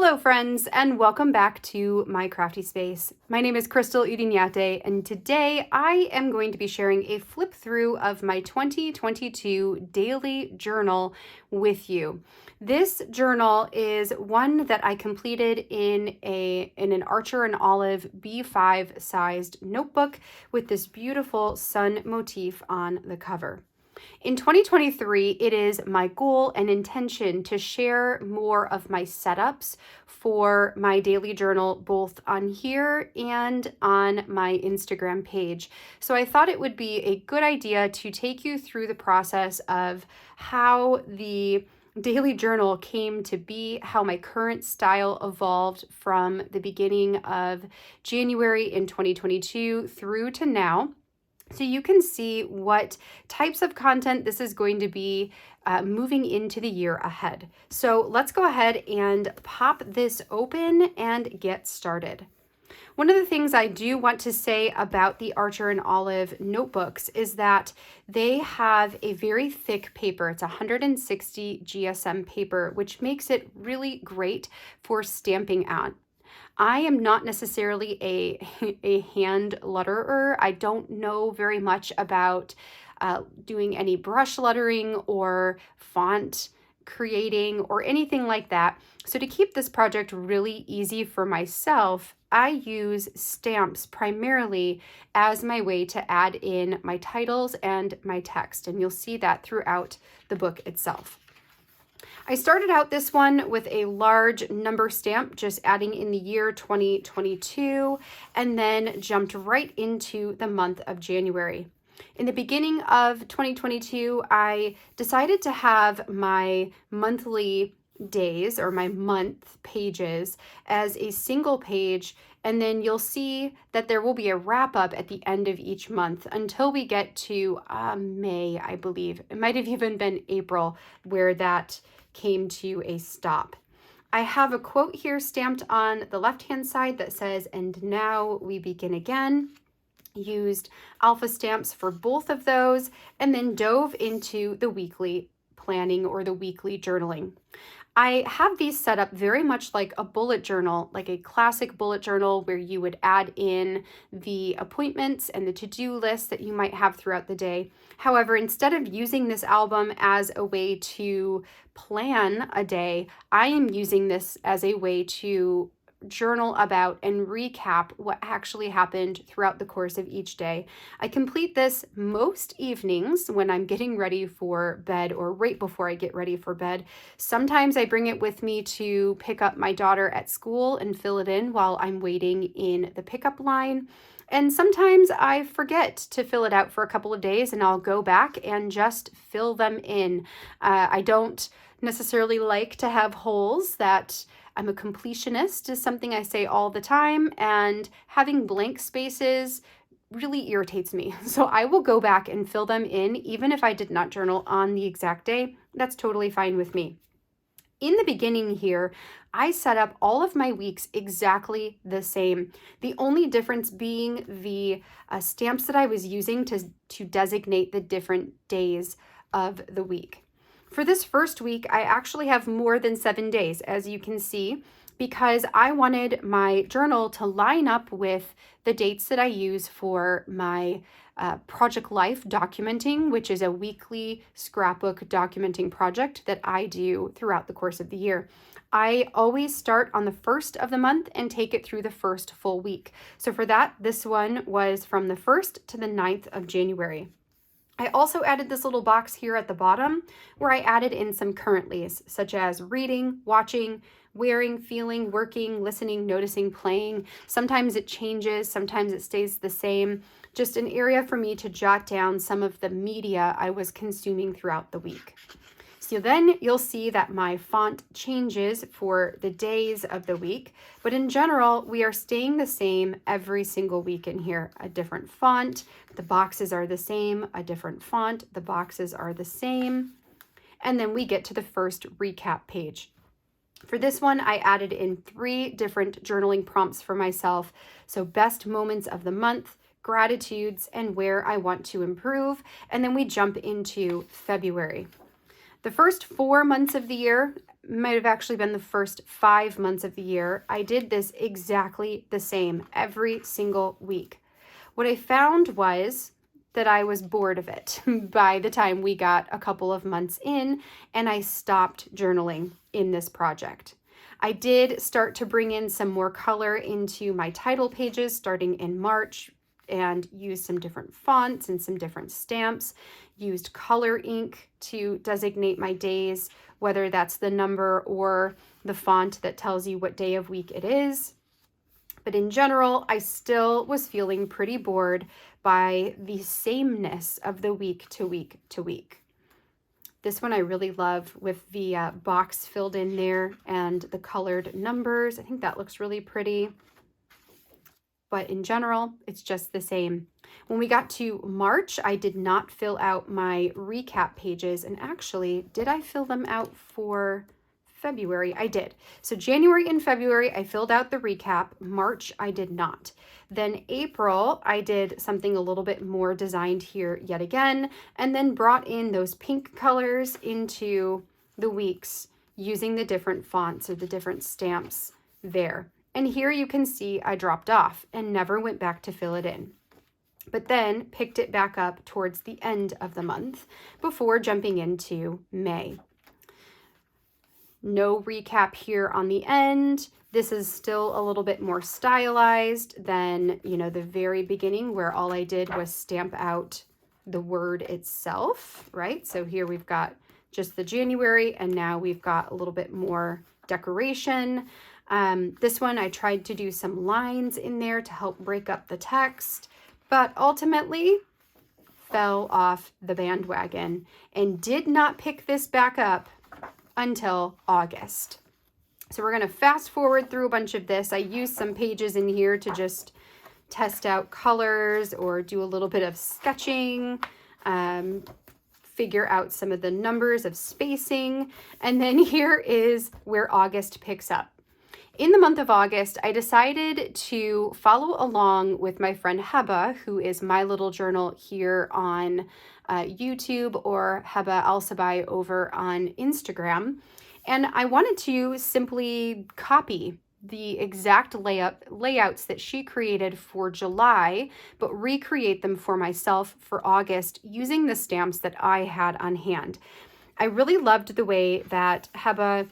Hello friends, and welcome back to my crafty space. My name is Crystal Udinyate, and today I am going to be sharing a flip through of my 2022 daily journal with you. This journal is one that I completed in an Archer and Olive B5 sized notebook with this beautiful sun motif on the cover. In 2023, it is my goal and intention to share more of my setups for my daily journal, both on here and on my Instagram page. So I thought it would be a good idea to take you through the process of how the daily journal came to be, how my current style evolved from the beginning of January in 2022 through to now. So you can see what types of content this is going to be moving into the year ahead. So let's go ahead and pop this open and get started. One of the things I do want to say about the Archer and Olive notebooks is that they have a very thick paper. It's 160 GSM paper, which makes it really great for stamping out. I am not necessarily a hand letterer. I don't know very much about doing any brush lettering or font creating or anything like that. So to keep this project really easy for myself, I use stamps primarily as my way to add in my titles and my text, and you'll see that throughout the book itself. I started out this one with a large number stamp, just adding in the year 2022, and then jumped right into the month of January. In the beginning of 2022, I decided to have my monthly days or my month pages as a single page, and then you'll see that there will be a wrap up at the end of each month until we get to May, I believe. It might have even been April where that came to a stop. I have a quote here stamped on the left-hand side that says, "And now we begin again." Used alpha stamps for both of those, and then dove into the weekly planning or the weekly journaling. I have these set up very much like a bullet journal, like a classic bullet journal where you would add in the appointments and the to-do lists that you might have throughout the day. However, instead of using this album as a way to plan a day, I am using this as a way to journal about and recap what actually happened throughout the course of each day. I complete this most evenings when I'm getting ready for bed or right before I get ready for bed. Sometimes I bring it with me to pick up my daughter at school and fill it in while I'm waiting in the pickup line. And sometimes I forget to fill it out for a couple of days and I'll go back and just fill them in. I don't necessarily like to have holes. That I'm a completionist is something I say all the time, and having blank spaces really irritates me. So I will go back and fill them in even if I did not journal on the exact day. That's totally fine with me. In the beginning here, I set up all of my weeks exactly the same. The only difference being the stamps that I was using to designate the different days of the week. For this first week, I actually have more than 7 days, as you can see, because I wanted my journal to line up with the dates that I use for my Project Life documenting, which is a weekly scrapbook documenting project that I do throughout the course of the year. I always start on the first of the month and take it through the first full week. So for that, this one was from the 1st to the 9th of January. I also added this little box here at the bottom where I added in some currentlies, such as reading, watching, wearing, feeling, working, listening, noticing, playing. Sometimes it changes, sometimes it stays the same. Just an area for me to jot down some of the media I was consuming throughout the week. So then you'll see that my font changes for the days of the week, but in general, we are staying the same every single week in here. A different font, the boxes are the same, a different font, the boxes are the same. And then we get to the first recap page. For this one, I added in 3 different journaling prompts for myself. So best moments of the month, gratitudes, and where I want to improve. And then we jump into February. The first 4 months of the year, might have actually been the first 5 months of the year, I did this exactly the same every single week. What I found was that I was bored of it by the time we got a couple of months in, and I stopped journaling in this project. I did start to bring in some more color into my title pages starting in March, and used some different fonts and some different stamps, used color ink to designate my days, whether that's the number or the font that tells you what day of week it is. But in general, I still was feeling pretty bored by the sameness of the week to week to week. This one I really love with the box filled in there and the colored numbers. I think that looks really pretty. But in general, it's just the same. When we got to March, I did not fill out my recap pages. And actually, did I fill them out for February? I did. So January and February, I filled out the recap. March, I did not. Then April, I did something a little bit more designed here yet again, and then brought in those pink colors into the weeks using the different fonts or the different stamps there. And here you can see I dropped off and never went back to fill it in, but then picked it back up towards the end of the month before jumping into May. No recap here on the end. This is still a little bit more stylized than, the very beginning where all I did was stamp out the word itself, right? So here we've got just the January, and now we've got a little bit more decoration. This one, I tried to do some lines in there to help break up the text, but ultimately fell off the bandwagon and did not pick this back up until August. So we're going to fast forward through a bunch of this. I used some pages in here to just test out colors or do a little bit of sketching, figure out some of the numbers of spacing. And then here is where August picks up. In the month of August, I decided to follow along with my friend Heba, who is My Little Journal here on YouTube, or Heba Al-Sabai over on Instagram. And I wanted to simply copy the exact layouts that she created for July, but recreate them for myself for August using the stamps that I had on hand. I really loved the way that Heba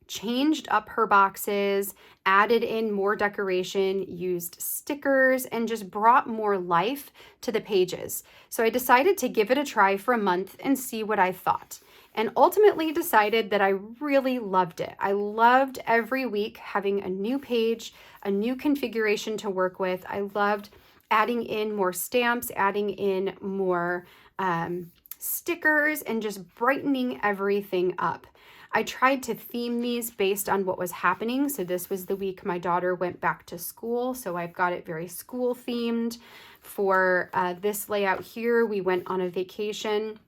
changed up her boxes, added in more decoration, used stickers, and just brought more life to the pages. So I decided to give it a try for a month and see what I thought, and ultimately decided that I really loved it. I loved every week having a new page, a new configuration to work with. I loved adding in more stamps, adding in more stickers, and just brightening everything up. I tried to theme these based on what was happening. So this was the week my daughter went back to school, so I've got it very school themed. For this layout here, we went on a vacation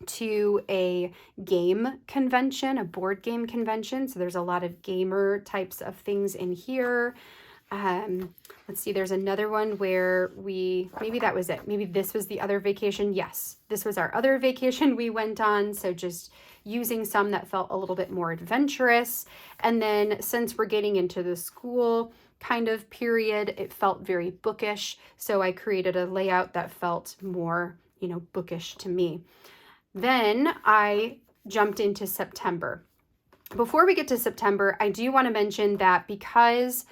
to a game convention, a board game convention. So there's a lot of gamer types of things in here. Let's see, there's another one where maybe that was it. Maybe this was the other vacation. Yes, this was our other vacation we went on. So just using some that felt a little bit more adventurous. And then since we're getting into the school kind of period, it felt very bookish. So I created a layout that felt more, bookish to me. Then I jumped into September. Before we get to September, I do want to mention that because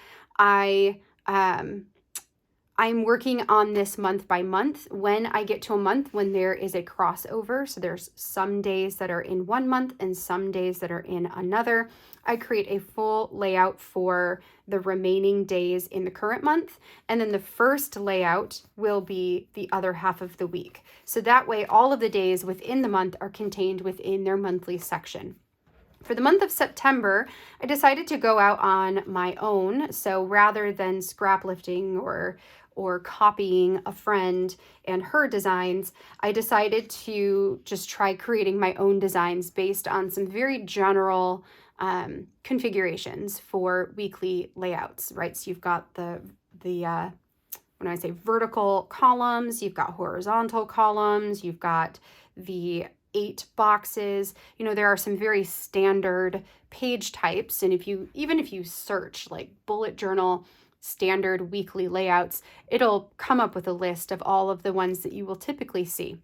I'm working on this month by month. When I get to a month when there is a crossover, so there's some days that are in one month and some days that are in another, I create a full layout for the remaining days in the current month. And then the first layout will be the other half of the week. So that way all of the days within the month are contained within their monthly section. For the month of September, I decided to go out on my own. So rather than scrap lifting or copying a friend and her designs, I decided to just try creating my own designs based on some very general configurations for weekly layouts, right? So you've got the when I say vertical columns, you've got horizontal columns, you've got the 8 boxes. You know, there are some very standard page types. And even if you search like bullet journal standard weekly layouts, it'll come up with a list of all of the ones that you will typically see.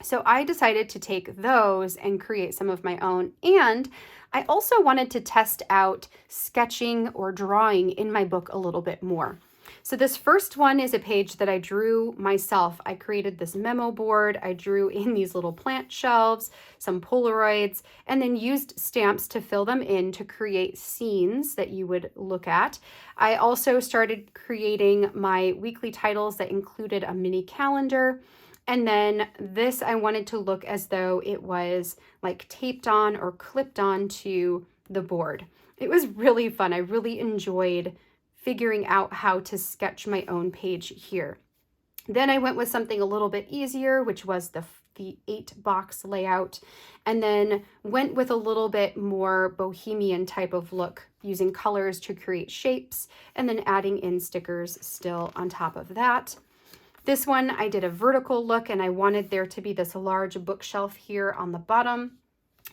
So I decided to take those and create some of my own. And I also wanted to test out sketching or drawing in my book a little bit more. So this first one is a page that I drew myself. I created this memo board. I drew in these little plant shelves, some Polaroids, and then used stamps to fill them in to create scenes that you would look at. I also started creating my weekly titles that included a mini calendar. And then this, I wanted to look as though it was like taped on or clipped on to the board. It was really fun. I really enjoyed figuring out how to sketch my own page here. Then I went with something a little bit easier, which was the 8-box layout, and then went with a little bit more bohemian type of look, using colors to create shapes, and then adding in stickers still on top of that. This one, I did a vertical look, and I wanted there to be this large bookshelf here on the bottom.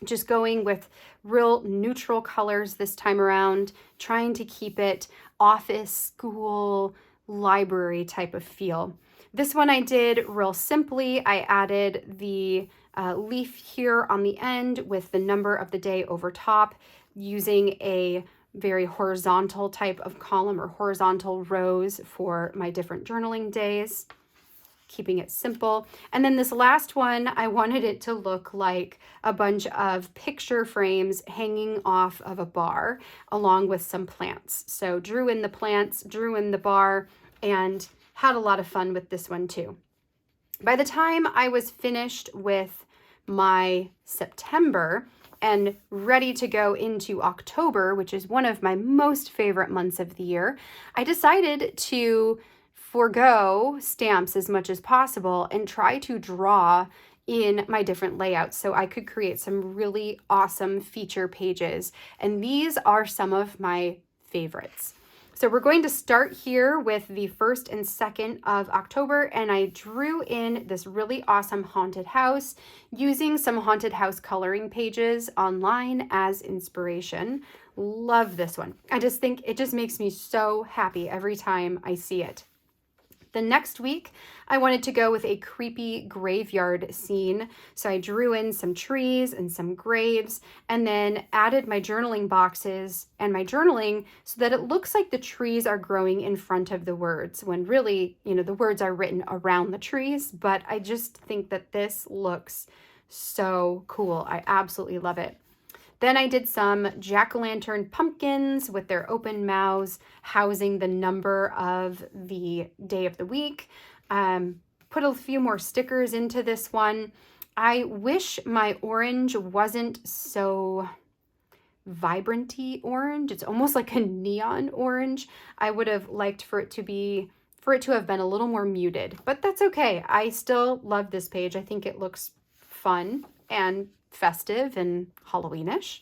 Just going with real neutral colors this time around, trying to keep it office, school, library type of feel. This one I did real simply. I added the leaf here on the end with the number of the day over top, using a very horizontal type of column or horizontal rows for my different journaling days, keeping it simple. And then this last one, I wanted it to look like a bunch of picture frames hanging off of a bar along with some plants. So drew in the plants, drew in the bar, and had a lot of fun with this one too. By the time I was finished with my September and ready to go into October, which is one of my most favorite months of the year, I decided to forego stamps as much as possible and try to draw in my different layouts so I could create some really awesome feature pages. And these are some of my favorites. So we're going to start here with the 1st and 2nd of October, and I drew in this really awesome haunted house using some haunted house coloring pages online as inspiration. Love this one. I just think it just makes me so happy every time I see it. The next week, I wanted to go with a creepy graveyard scene. So I drew in some trees and some graves, and then added my journaling boxes and my journaling so that it looks like the trees are growing in front of the words, when really, you know, the words are written around the trees. But I just think that this looks so cool. I absolutely love it. Then I did some jack-o'-lantern pumpkins with their open mouths, housing the number of the day of the week. Put a few more stickers into this one. I wish my orange wasn't so vibranty orange. It's almost like a neon orange. I would have liked for it to have been a little more muted, but that's okay. I still love this page. I think it looks fun and festive and Halloweenish.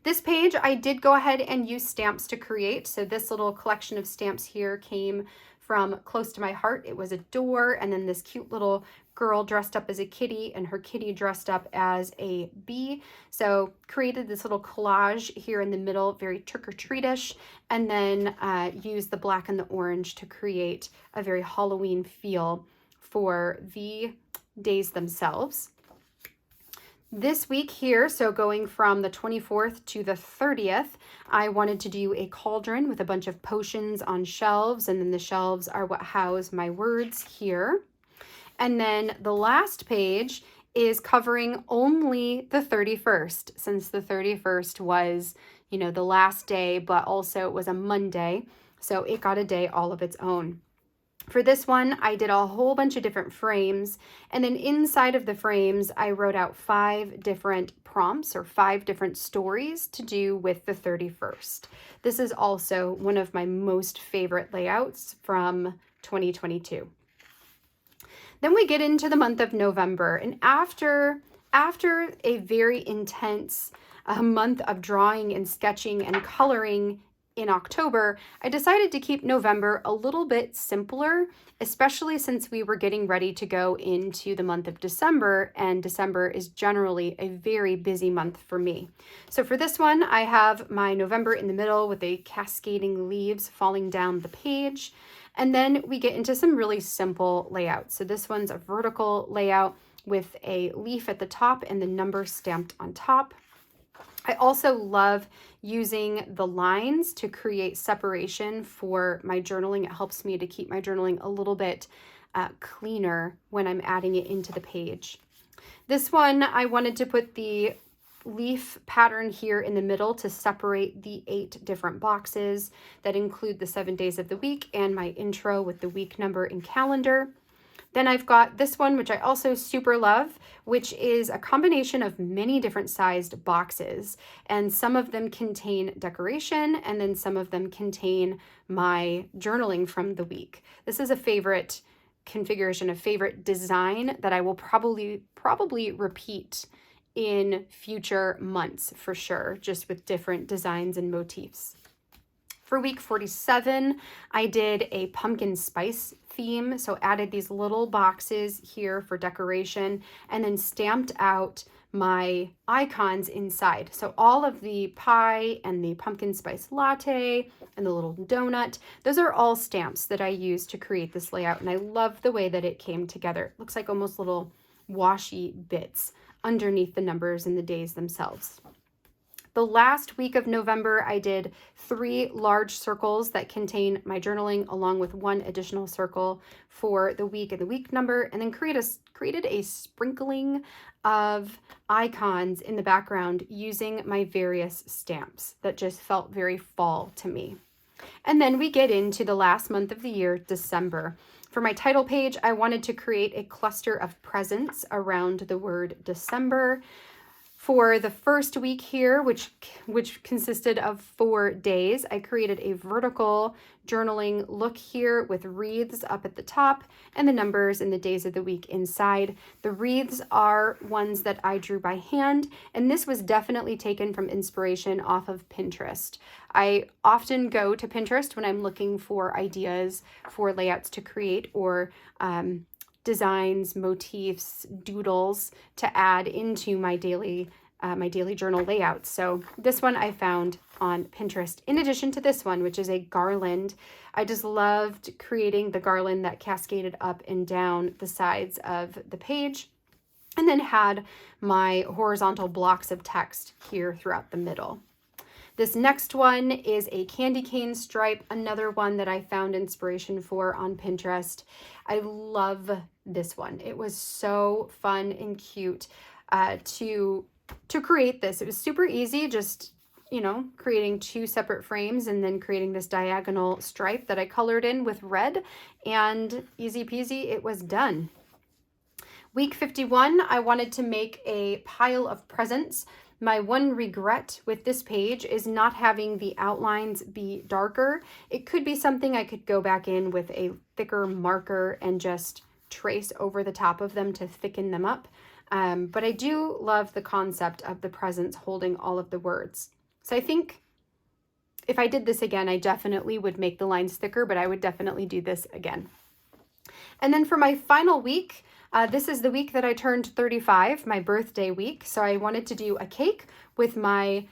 This page I did go ahead and use stamps to create. So this little collection of stamps here came from Close to My Heart. It was a door, and then this cute little girl dressed up as a kitty and her kitty dressed up as a bee. So created this little collage here in the middle, very trick-or-treatish, and then used the black and the orange to create a very Halloween feel for the days themselves. This week here, so going from the 24th to the 30th, I wanted to do a cauldron with a bunch of potions on shelves, and then the shelves are what house my words here. And then the last page is covering only the 31st, since the 31st was, you know, the last day, but also it was a Monday, so it got a day all of its own. For this one, I did a whole bunch of different frames, and then inside of the frames, I wrote out 5 different prompts or 5 different stories to do with the 31st. This is also one of my most favorite layouts from 2022. Then we get into the month of November, and after a very intense month of drawing and sketching and coloring in October, I decided to keep November a little bit simpler, especially since we were getting ready to go into the month of December, and December is generally a very busy month for me. So for this one, I have my November in the middle with a cascading leaves falling down the page. And then we get into some really simple layouts. So this one's a vertical layout with a leaf at the top and the number stamped on top. I also love using the lines to create separation for my journaling. It helps me to keep my journaling a little bit cleaner when I'm adding it into the page. This one, I wanted to put the leaf pattern here in the middle to separate the 8 different boxes that include the 7 days of the week and my intro with the week number and calendar. Then I've got this one, which I also super love, which is a combination of many different sized boxes. And some of them contain decoration, and then some of them contain my journaling from the week. This is a favorite configuration, a favorite design that I will probably repeat in future months for sure, just with different designs and motifs. For week 47, I did a pumpkin spice theme, so added these little boxes here for decoration and then stamped out my icons inside. So all of the pie and the pumpkin spice latte and the little donut, those are all stamps that I used to create this layout, and I love the way that it came together. It looks like almost little washi bits underneath the numbers and the days themselves. The last week of November, I did 3 large circles that contain my journaling along with 1 additional circle for the week and the week number, and then created a sprinkling of icons in the background using my various stamps that just felt very fall to me. And then we get into the last month of the year, December. For my title page, I wanted to create a cluster of presents around the word December. For the first week here, which consisted of 4 days, I created a vertical journaling look here with wreaths up at the top and the numbers and the days of the week inside. The wreaths are ones that I drew by hand, and this was definitely taken from inspiration off of Pinterest. I often go to Pinterest when I'm looking for ideas for layouts to create or designs, motifs, doodles to add into my daily journal layout. So this one I found on Pinterest. In addition to this one, which is a garland, I just loved creating the garland that cascaded up and down the sides of the page, and then had my horizontal blocks of text here throughout the middle. This next one is a candy cane stripe, another one that I found inspiration for on Pinterest. I love this one. It was so fun and cute to create this. It was super easy, just, creating 2 separate frames and then creating this diagonal stripe that I colored in with red, and easy peasy, it was done. Week 51, I wanted to make a pile of presents. My one regret with this page is not having the outlines be darker. It could be something I could go back in with a thicker marker and just trace over the top of them to thicken them up. But I do love the concept of the presents holding all of the words. So I think if I did this again, I definitely would make the lines thicker, but I would definitely do this again. And then for my final week, this is the week that I turned 35, my birthday week. So I wanted to do a cake with my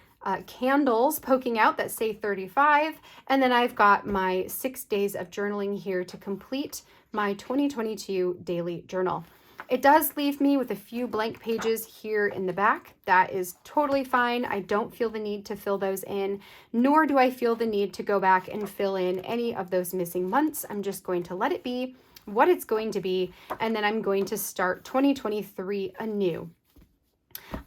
candles poking out that say 35. And then I've got my 6 days of journaling here to complete my 2022 daily journal. It does leave me with a few blank pages here in the back. That is totally fine. I don't feel the need to fill those in, nor do I feel the need to go back and fill in any of those missing months. I'm just going to let it be what it's going to be, and then I'm going to start 2023 anew.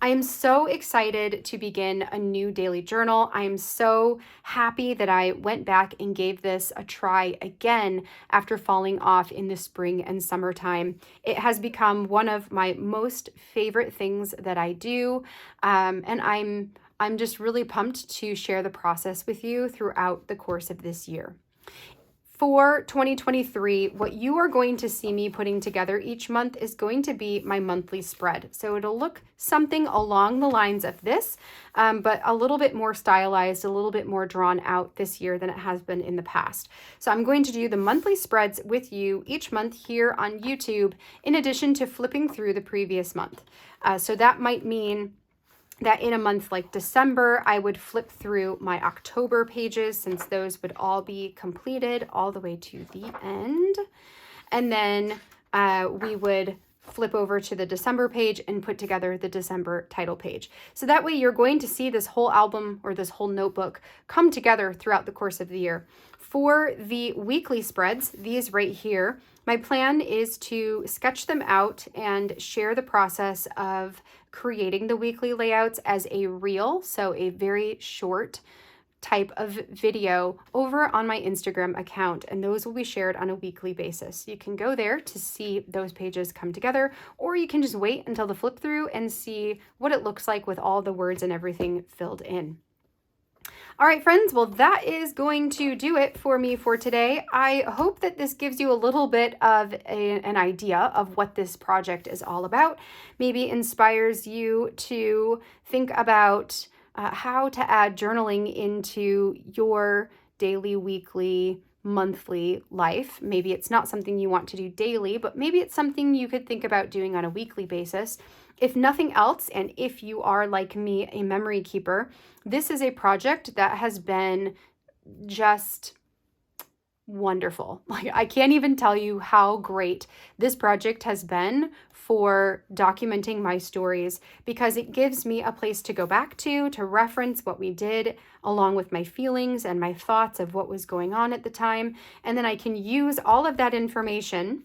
I am so excited to begin a new daily journal. I am so happy that I went back and gave this a try again after falling off in the spring and summertime. It has become one of my most favorite things that I do, and I'm just really pumped to share the process with you throughout the course of this year. For 2023, what you are going to see me putting together each month is going to be my monthly spread. So it'll look something along the lines of this, but a little bit more stylized, a little bit more drawn out this year than it has been in the past. So I'm going to do the monthly spreads with you each month here on YouTube, in addition to flipping through the previous month. So that might mean that in a month like December, I would flip through my October pages, since those would all be completed all the way to the end. And then we would flip over to the December page and put together the December title page. So that way you're going to see this whole album or this whole notebook come together throughout the course of the year. For the weekly spreads, these right here, my plan is to sketch them out and share the process of creating the weekly layouts as a reel, so a very short type of video over on my Instagram account, and those will be shared on a weekly basis. You can go there to see those pages come together, or you can just wait until the flip through and see what it looks like with all the words and everything filled in. All right, friends, well, that is going to do it for me for today. I hope that this gives you a little bit of an idea of what this project is all about, maybe inspires you to think about how to add journaling into your daily, weekly, monthly life. Maybe it's not something you want to do daily, but maybe it's something you could think about doing on a weekly basis. If nothing else, and if you are like me, a memory keeper, this is a project that has been just wonderful. Like, I can't even tell you how great this project has been for documenting my stories, because it gives me a place to go back to reference what we did, along with my feelings and my thoughts of what was going on at the time. And then I can use all of that information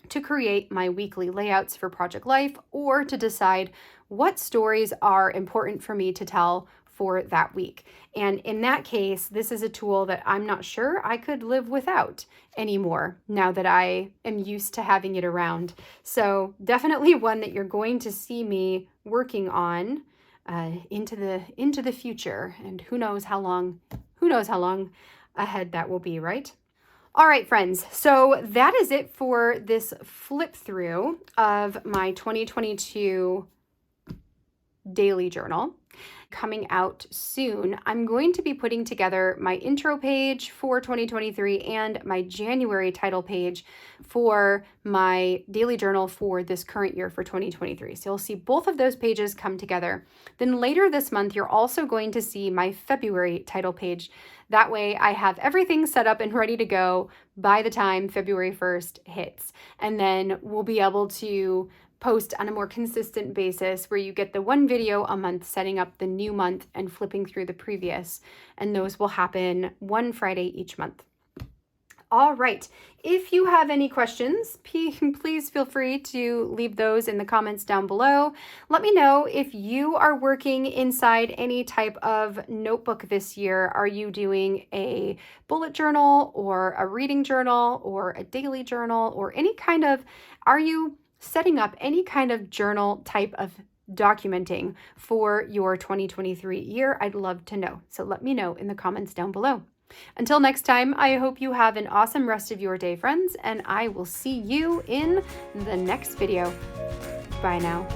to create my weekly layouts for Project Life, or to decide what stories are important for me to tell for that week. And in that case, this is a tool that I'm not sure I could live without anymore now that I am used to having it around. So definitely one that you're going to see me working on into the future, and who knows how long ahead that will be, right? All right, friends, so that is it for this flip through of my 2022 daily journal. Coming out soon, I'm going to be putting together my intro page for 2023 and my January title page for my daily journal for this current year for 2023. So you'll see both of those pages come together. Then later this month, you're also going to see my February title page. That way I have everything set up and ready to go by the time February 1st hits. And then we'll be able to post on a more consistent basis, where you get the one video a month setting up the new month and flipping through the previous. And those will happen one Friday each month. All right. If you have any questions, please feel free to leave those in the comments down below. Let me know if you are working inside any type of notebook this year. Are you doing a bullet journal or a reading journal or a daily journal, or any kind of, are you setting up any kind of journal type of documenting for your 2023 year? I'd love to know. So let me know in the comments down below. Until next time, I hope you have an awesome rest of your day, friends, and I will see you in the next video. Bye now.